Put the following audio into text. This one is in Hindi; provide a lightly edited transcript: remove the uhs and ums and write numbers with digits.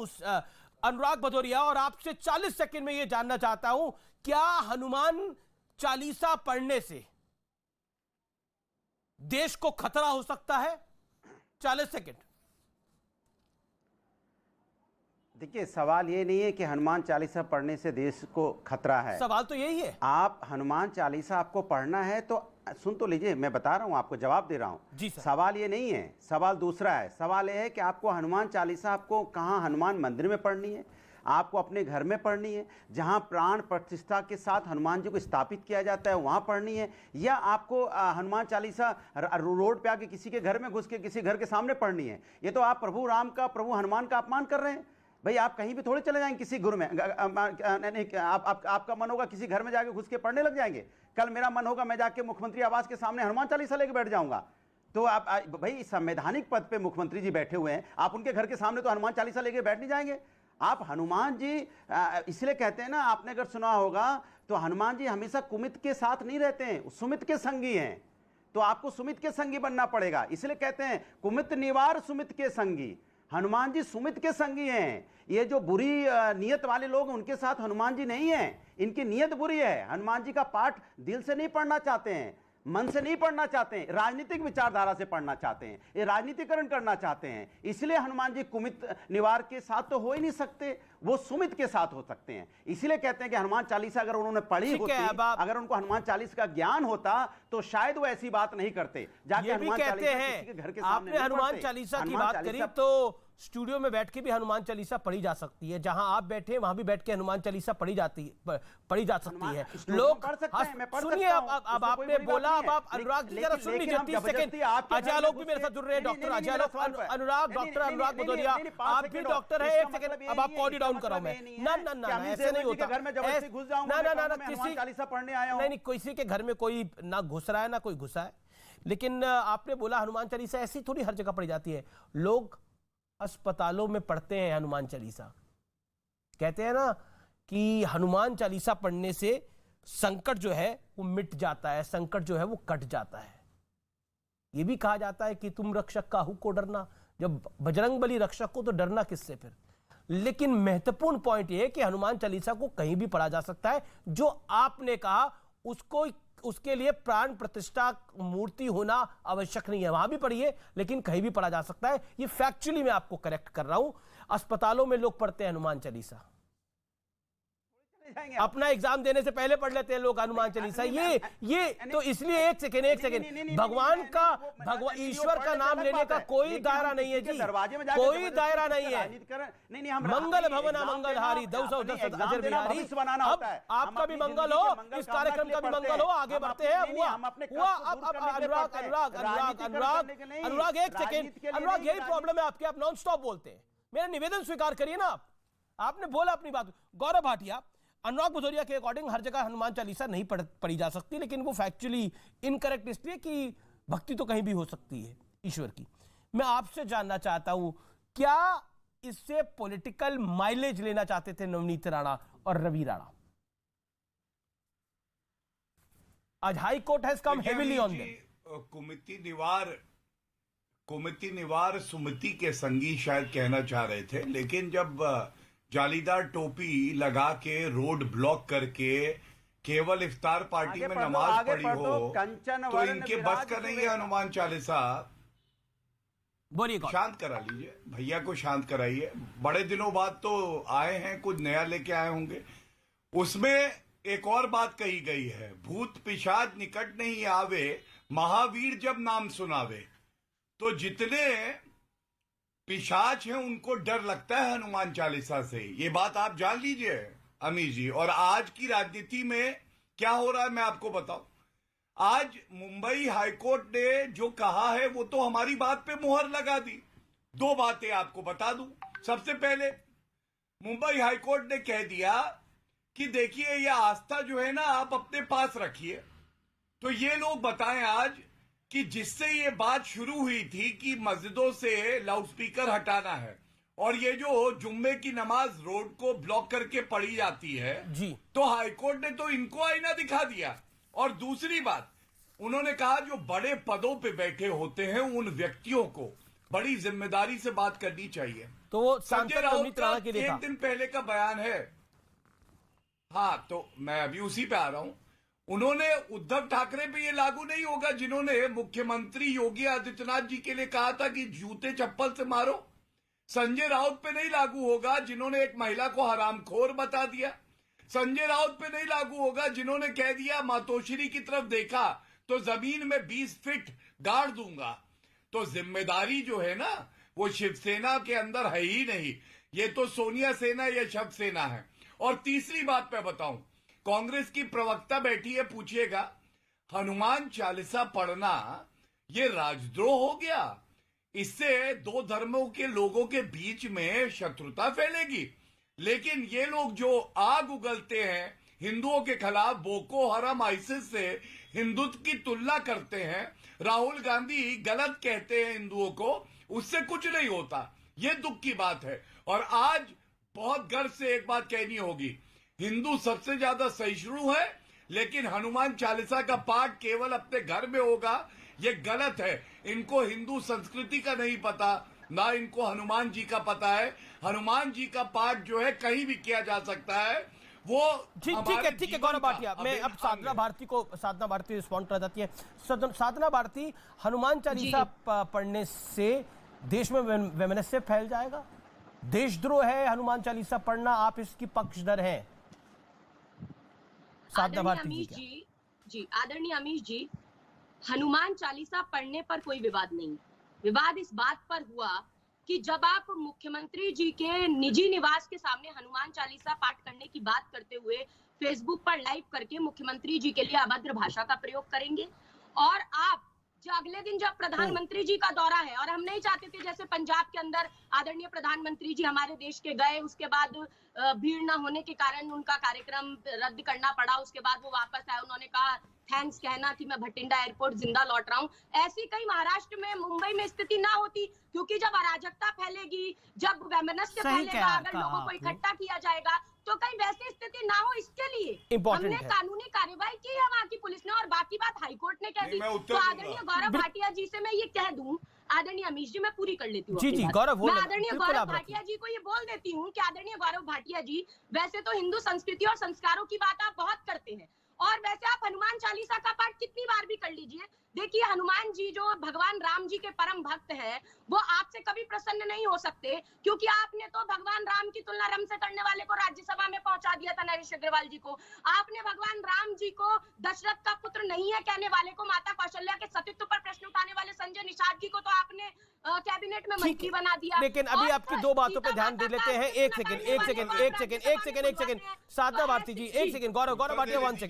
हूं अनुराग भदौरिया, और आपसे 40 सेकंड में यह जानना चाहता हूं, क्या हनुमान चालीसा पढ़ने से देश को खतरा हो सकता है? 40 सेकंड। देखिए, सवाल ये नहीं है कि हनुमान चालीसा पढ़ने से देश को खतरा है। सवाल तो यही है। आप हनुमान चालीसा आपको पढ़ना है तो सुन तो लीजिए, मैं बता रहा हूं, आपको जवाब दे रहा हूं। जी सर। सवाल ये नहीं है, सवाल दूसरा है। सवाल ये है कि आपको हनुमान चालीसा आपको कहां, हनुमान मंदिर में पढ़नी है, आपको अपने घर में पढ़नी है जहां प्राण प्रतिष्ठा के साथ हनुमान जी को स्थापित किया जाता है, वहां पढ़नी है, या आपको हनुमान चालीसा रोड पे आके किसी के घर में घुस के किसी घर के सामने पढ़नी है? ये तो आप प्रभु राम का, प्रभु हनुमान का अपमान कर रहे हैं। भाई, आप कहीं भी थोड़े चले जाएंगे किसी घर में, आपका मन होगा किसी घर में जाके घुस के पढ़ने लग जाएंगे। कल मेरा मन होगा मैं जाके मुख्यमंत्री आवास के सामने हनुमान चालीसा लेके बैठ जाऊंगा। तो आप भाई, संवैधानिक पद पे मुख्यमंत्री जी बैठे हुए हैं, आप उनके घर के सामने तो हनुमान चालीसा लेके बैठ नहीं जाएंगे। आप हनुमान जी, इसलिए कहते हैं ना, आपने अगर सुना होगा तो हनुमान जी हमेशा कुमित के साथ नहीं रहते हैं, सुमित के संगी हैं। तो आपको सुमित के संगी बनना पड़ेगा, इसलिए कहते हैं कुमित निवार सुमित के संगी। हनुमान जी सुमित के संगी हैं। ये जो बुरी नियत वाले लोग हैं उनके साथ हनुमान जी नहीं हैं, इनकी नियत बुरी है। हनुमान जी का पाठ दिल से नहीं पढ़ना चाहते हैं, मन से नहीं पढ़ना चाहते हैं, राजनीतिक विचारधारा से पढ़ना चाहते हैं, ये राजनीतिकरण करना चाहते हैं। इसलिए हनुमान जी कुमित निवार के साथ तो हो ही नहीं सकते, वो सुमित के साथ हो सकते हैं। इसलिए कहते हैं कि हनुमान चालीसा अगर उन्होंने पढ़ी होती, अगर उनको हनुमान चालीसा का ज्ञान होता तो शायद वो ऐसी बात नहीं करते। जाके हनुमान चालीसा किसी के घर के सामने, आपने हनुमान चालीसा की बात करी तो स्टूडियो में बैठ के भी हनुमान चालीसा पढ़ी जा सकती है, जहां आप बैठे वहां भी बैठ के हनुमान चालीसा पढ़ी जा सकती है। लोग सुनिए, अब आपने बोला, अब आप अनुराग जी जरा सुन लीजिए 30 सेकंड। अजय आलोक भी मेरे साथ जुड़ रहे हैं, डॉक्टर अजय आलोक, डॉक्टर अनुराग भदौरिया, आप भी डॉक्टर है। 1 सेकंड, अब आपको ऑडियो डाउन कराऊं मैं? ना ना ना, ऐसे नहीं होता। घर में जबरदस्ती घुस जाऊंगा, ना ना ना, किसी चालीसा पढ़ने आया हूं। नहीं, किसी के घर में कोई ना घुस रहा है ना कोई घुसा है। लेकिन आपने बोला हनुमान चालीसा ऐसी थोड़ी हर जगह पढ़ी जाती है। लोग अस्पतालों में पढ़ते हैं हनुमान चालीसा, कहते हैं ना कि हनुमान चालीसा पढ़ने से संकट जो है वो मिट जाता है, संकट जो है वो कट जाता है। ये भी कहा जाता है कि तुम रक्षक काहू को डरना, जब बजरंगबली रक्षक को तो डरना किससे फिर। लेकिन महत्वपूर्ण पॉइंट ये है कि हनुमान चालीसा को कहीं भी पढ़ा जा सकता है। जो आपने कहा उसको, उसके लिए प्राण प्रतिष्ठा मूर्ति होना आवश्यक नहीं है, वहां भी पढ़िए लेकिन कहीं भी पढ़ा जा सकता है। ये फैक्चुअली मैं आपको करेक्ट कर रहा हूं। अस्पतालों में लोग पढ़ते हैं हनुमान चालीसा, अपना एग्जाम देने से पहले पढ़ लेते हैं लोग हनुमान चालीसा। ये तो इसलिए एक सेकेंड, भगवान का, भगवान ईश्वर का नाम लेने का कोई दायरा नहीं है जी, कोई दायरा नहीं है। मंगल भवन मंगल हारी दो सौ अजर बिहारी। अब आपका भी मंगल हो, इस कार्यक्रम का भी मंगल हो, आगे बढ़ते हैं। हुआ अब अनुराग अनुराग अनुराग अनुराग अनुराग 1 सेकेंड, अनुराग यही प्रॉब्लम है आपके, आप नॉन स्टॉप बोलते हैं। मेरा निवेदन स्वीकार करिए ना। आपने बोला अपनी बात। गौरव भाटिया, अनुराग भदौरिया के अकॉर्डिंग हर जगह हनुमान चालीसा नहीं पढ़ी जा सकती, लेकिन वो फैक्चुअली इनकरेक्ट इसलिए कि भक्ति तो कहीं भी हो सकती है ईश्वर की। मैं आपसे जानना चाहता हूं, क्या इससे पॉलिटिकल माइलेज लेना चाहते थे नवनीत राणा और रवि राणा? आज high court has come heavily on them. कुमिति निवार सुमति के संगी शायद कहना चाह रहे थे, लेकिन जब जालीदार टोपी लगा के रोड ब्लॉक करके केवल इफ्तार पार्टी में नमाज पढ़ी हो तो इनके बस का नहीं है हनुमान चालीसा। बोलिए, शांत करा लीजिए, भैया को शांत कराइए। बड़े दिनों बाद तो आए हैं, कुछ नया लेके आए होंगे। उसमें एक और बात कही गई है, भूत पिशाच निकट नहीं आवे, महावीर जब नाम सुनावे। तो जितने पिशाच हैं उनको डर लगता है हनुमान चालीसा से, ये बात आप जान लीजिए अमीर जी। और आज की राजनीति में क्या हो रहा है मैं आपको बताऊं। आज मुंबई हाईकोर्ट ने जो कहा है वो तो हमारी बात पे मुहर लगा दी। 2 बातें आपको बता दूं। सबसे पहले मुंबई हाईकोर्ट ने कह दिया कि देखिए ये आस्था जो है ना आप अपने पास रखिए। तो ये लोग बताएं आज कि जिससे ये बात शुरू हुई थी कि मस्जिदों से लाउडस्पीकर हटाना है और ये जो जुम्मे की नमाज रोड को ब्लॉक करके पढ़ी जाती है जी, तो हाईकोर्ट ने तो इनको आईना दिखा दिया। और दूसरी बात उन्होंने कहा जो बड़े पदों पे बैठे होते हैं उन व्यक्तियों को बड़ी जिम्मेदारी से बात करनी चाहिए। तो वो संजय सांसद राउत नवनीत का राणा के लिए था। एक दिन पहले का बयान है। हाँ, तो मैं अभी उसी पे आ रहा हूं। उन्होंने उद्धव ठाकरे पे ये लागू नहीं होगा जिन्होंने मुख्यमंत्री योगी आदित्यनाथ जी के लिए कहा था कि जूते चप्पल से मारो। संजय राउत पे नहीं लागू होगा जिन्होंने एक महिला को हरामखोर बता दिया। संजय राउत पे नहीं लागू होगा जिन्होंने कह दिया मातोश्री की तरफ देखा तो जमीन में 20 फीट गाड़ दूंगा। तो जिम्मेदारी जो है ना वो शिवसेना के अंदर है ही नहीं, ये तो सोनिया सेना या शिवसेना है। और तीसरी बात मैं बताऊं, कांग्रेस की प्रवक्ता बैठी है, पूछिएगा हनुमान चालीसा पढ़ना ये राजद्रोह हो गया, इससे दो धर्मों के लोगों के बीच में शत्रुता फैलेगी। लेकिन ये लोग जो आग उगलते हैं हिंदुओं के खिलाफ, बोको हराम आइसिस से हिंदुत्व की तुलना करते हैं, राहुल गांधी गलत कहते हैं हिंदुओं को, उससे कुछ नहीं होता। ये दुख की बात है। और आज बहुत गर्व से एक बात कहनी होगी, हिंदू सबसे ज्यादा सहिष्णु है, लेकिन हनुमान चालीसा का पाठ केवल अपने घर में होगा, ये गलत है। इनको हिंदू संस्कृति का नहीं पता, ना इनको हनुमान जी का पता है। हनुमान जी का पाठ जो है कहीं भी किया जा सकता है। वो ठीक है गौरव भाटिया, मैं अब साधना भारती रिस्पॉन्ड कर जाती है। साधना भारती, हनुमान चालीसा पढ़ने से देश में वैमनस्य फैल जाएगा, देशद्रोह है हनुमान चालीसा पढ़ना, आप इसकी पक्षधर हैं? साधना भारती जी, आदरणीय अमीश जी, हनुमान चालीसा पढ़ने पर कोई विवाद नहीं। विवाद इस बात पर हुआ कि जब आप मुख्यमंत्री जी के निजी निवास के सामने हनुमान चालीसा पाठ करने की बात करते हुए फेसबुक पर लाइव करके मुख्यमंत्री जी के लिए अभद्र भाषा का प्रयोग करेंगे, और आप जो अगले दिन जब प्रधानमंत्री जी का दौरा है, और हम नहीं चाहते थे जैसे पंजाब के अंदर आदरणीय प्रधानमंत्री जी हमारे देश के गए, उसके बाद भीड़ न होने के कारण उनका कार्यक्रम रद्द करना पड़ा, उसके बाद वो वापस आए, उन्होंने कहा थैंक्स कहना कि मैं भटिंडा एयरपोर्ट जिंदा लौट रहा हूँ। ऐसी कहीं महाराष्ट्र में, मुंबई में स्थिति ना होती, क्योंकि जब अराजकता फैलेगी, जब वैमनस्य फैलेगा, अगर लोगों को इकट्ठा किया जाएगा, तो कहीं वैसी स्थिति ना हो, इसके लिए हमने कानूनी कार्रवाई की है वहाँ की पुलिस ने, और बाकी बात हाईकोर्ट ने कह दी। तो आदरणीय गौरव भाटिया जी से मैं ये कह दूं, आदरणीय अमीश जी, मैं पूरी कर लेती हूँ जी गौरव, मैं आदरणीय गौरव भाटिया जी को ये बोल देती हूँ कि आदरणीय गौरव भाटिया जी, वैसे तो हिंदू संस्कृति और संस्कारों की बात आप बहुत करते हैं, और वैसे आप हनुमान चालीसा का पाठ कितनी बार भी कर लीजिए, देखिए हनुमान जी जो भगवान राम जी के परम भक्त हैं, वो आपसे कभी प्रसन्न नहीं हो सकते, क्योंकि आपने तो भगवान राम की तुलना रम से करने वाले को राज्यसभा में पहुंचा दिया था, नरेश अग्रवाल जी को। आपने भगवान राम जी को दशरथ का पुत्र नहीं है कहने वाले को, माता कौशल्या के सतित्व पर प्रश्न उठाने वाले संजय निषाद जी को तो आपने कैबिनेट में मंत्री बना दिया। लेकिन अभी आपकी दो बातों पे ध्यान दे लेते हैं। एक सेकंड साधना भारती जी, एक सेकंड, गौरव भाटिया 1 सेकंड।